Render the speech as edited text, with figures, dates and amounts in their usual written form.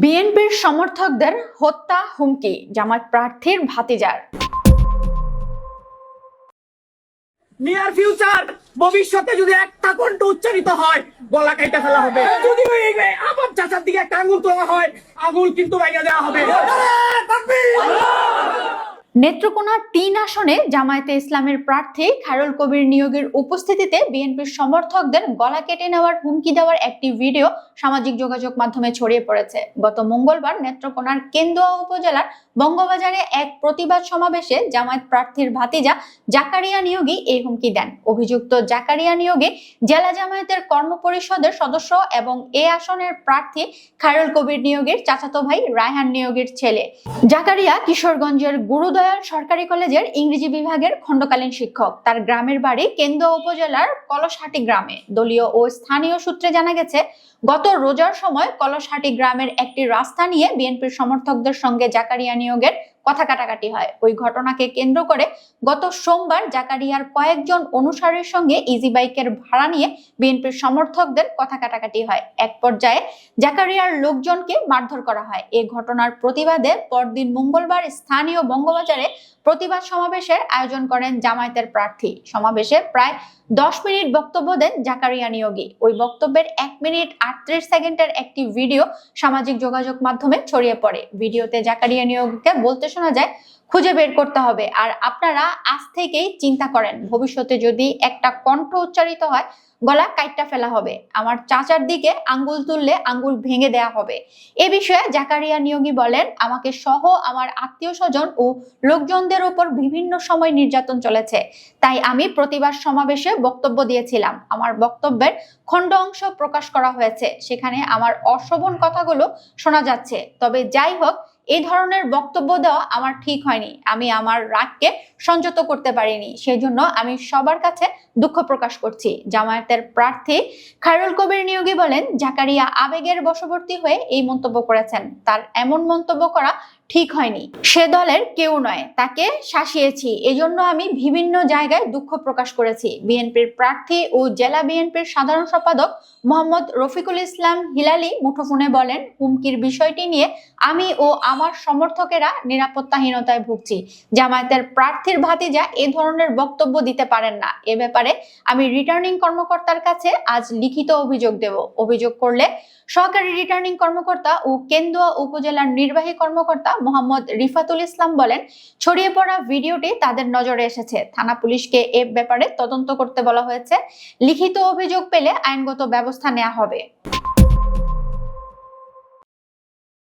বিএনপির সমর্থকদের হত্যা হুমকি জামায়াত প্রার্থীর ভাতিজার। নিয়ার ফিউচার ভবিষ্যতে যদি একটা কণ্ঠ উচ্চারিত হয় গলা কেটে ফেলা হবে। যদি আমার চাচার দিকে একটা আঙুল তোলা হয় আঙুল কিন্তু ভেঙে দেওয়া হবে। নেত্রকোনা ৩ আসনে জামায়াতে ইসলামের প্রার্থী খায়রুল কবির নিয়োগের উপস্থিতিতে বিএনপির সমর্থকদের গলা কেটে নেওয়ার হুমকি দেওয়ার একটি ভিডিও সামাজিক যোগাযোগ মাধ্যমে ছড়িয়ে পড়েছে। গত মঙ্গলবার নেত্রকোনার কেন্দুয়া উপজেলার বঙ্গবাজারে এক প্রতিবাদ সমাবেশে জামায়াত প্রার্থীর ভাতিজা জাকারিয়া নিয়োগী এই হুমকি দেন। অভিযুক্ত জাকারিয়া নিয়োগে জেলা জামায়াতের কর্মপরিষদের সদস্য এবং এ আসনের প্রার্থী খায়রুল কবির নিয়োগের চাচাতো ভাই রায়হান নিয়োগের ছেলে। জাকারিয়া কিশোরগঞ্জের গুরুদয়াল সরকারি কলেজের ইংরেজি বিভাগের খণ্ডকালীন শিক্ষক। তার গ্রামের বাড়ি কেন্দুয়া উপজেলার কলসহাটি গ্রামে। দলীয় ও স্থানীয় সূত্রে জানা গেছে, গত রোজার সময় কলসহাটি গ্রামের একটি রাস্তা নিয়ে বিএনপির সমর্থকদের সঙ্গে জাকারিয়া নিয়োগের কথা কাটাকাটি হয়। ওই ঘটনাকে কেন্দ্র করে গত সোমবার জাকারিয়ার কয়েকজন অনুসারীর সঙ্গে ইজি বাইকের ভাড়া নিয়ে বিএনপির সমর্থকদের কথা কাটাকাটি হয়। এক পর্যায়ে জাকারিয়ার লোকজনকে মারধর করা হয়। এই ঘটনার প্রতিবাদে পরদিন মঙ্গলবার স্থানীয় বঙ্গবাজারে প্রতিবাদ সমাবেশের আয়োজন করেন জামায়াতের প্রার্থী। সমাবেশে প্রায় 10 মিনিট বক্তব্য দেন জাকারিয়া নিয়োগী। ওই বক্তব্যের 1 মিনিট 38 সেকেন্ডের একটি ভিডিও সামাজিক যোগাযোগ মাধ্যমে ছড়িয়ে পড়ে। ভিডিওতে জাকারিয়া নিয়োগীকে বলতে শোনা যায়, খুঁজে বের করতে হবে, আর আপনারা আজ থেকেই চিন্তা করেন ভবিষ্যতে যদি একটা কণ্ঠ উচ্চারিত হয় গলা কাইটটা ফেলা হবে। আমার চাচার দিকে আঙ্গুল তুললে আঙ্গুল ভেঙে দেয়া হবে। এ বিষয়ে জাকারিয়া নিয়োগী বলেন, আমাকে সহ আমার আত্মীয় স্বজন ও লোকজনদের উপর বিভিন্ন সময় নির্যাতন চলেছে, তাই আমি প্রতিবাদ সমাবেশে বক্তব্য দিয়েছিলাম। আমার বক্তব্যের খণ্ড অংশ প্রকাশ করা হয়েছে, সেখানে আমার অশোভন কথাগুলো শোনা যাচ্ছে। তবে যাই হোক, এই ধরনের বক্তব্য দেওয়া আমার ঠিক হয়নি। আমি আমার রাগকে সংযত করতে পারিনি, সেজন্য আমি সবার কাছে দুঃখ প্রকাশ করছি। জামায়াতের প্রার্থী খায়রুল কবির নিয়োগী বলেন, জাকারিয়া আবেগের বশবর্তী হয়ে এই মন্তব্য করেছেন। তার এমন মন্তব্য করা ঠিক হয়নি। সে দলের কেউ নয়, তাকে শাসিয়েছি, এজন্য আমি বিভিন্ন জায়গায় দুঃখ প্রকাশ করেছি। বিএনপির প্রার্থী ও জেলা বিএনপির সাধারণ সম্পাদক মোহাম্মদ রফিকুল ইসলাম হিলালি মুঠোফোনে বলেন, হুমকির বিষয়টি নিয়ে আমি ও আমার সমর্থকেরা নিরাপত্তাহীনতায় ভুগছি। জামায়াতের প্রার্থীর ভাতিজা এ ধরনের বক্তব্য দিতে পারেন না। এ ব্যাপারে আমি রিটার্নিং কর্মকর্তার কাছে আজ লিখিত অভিযোগ দেব। অভিযোগ করলে সহকারী রিটার্নিং কর্মকর্তা ও কেন্দুয়া উপজেলার নির্বাহী কর্মকর্তা মোহাম্মদ রিফাতুল ইসলাম বলেন, ছড়িয়ে পড়া ভিডিওটি তাদের নজরে এসেছে। থানা পুলিশকে এ ব্যাপারে তদন্ত করতে বলা হয়েছে। লিখিত অভিযোগ পেলে আইনগত ব্যবস্থা নেওয়া হবে।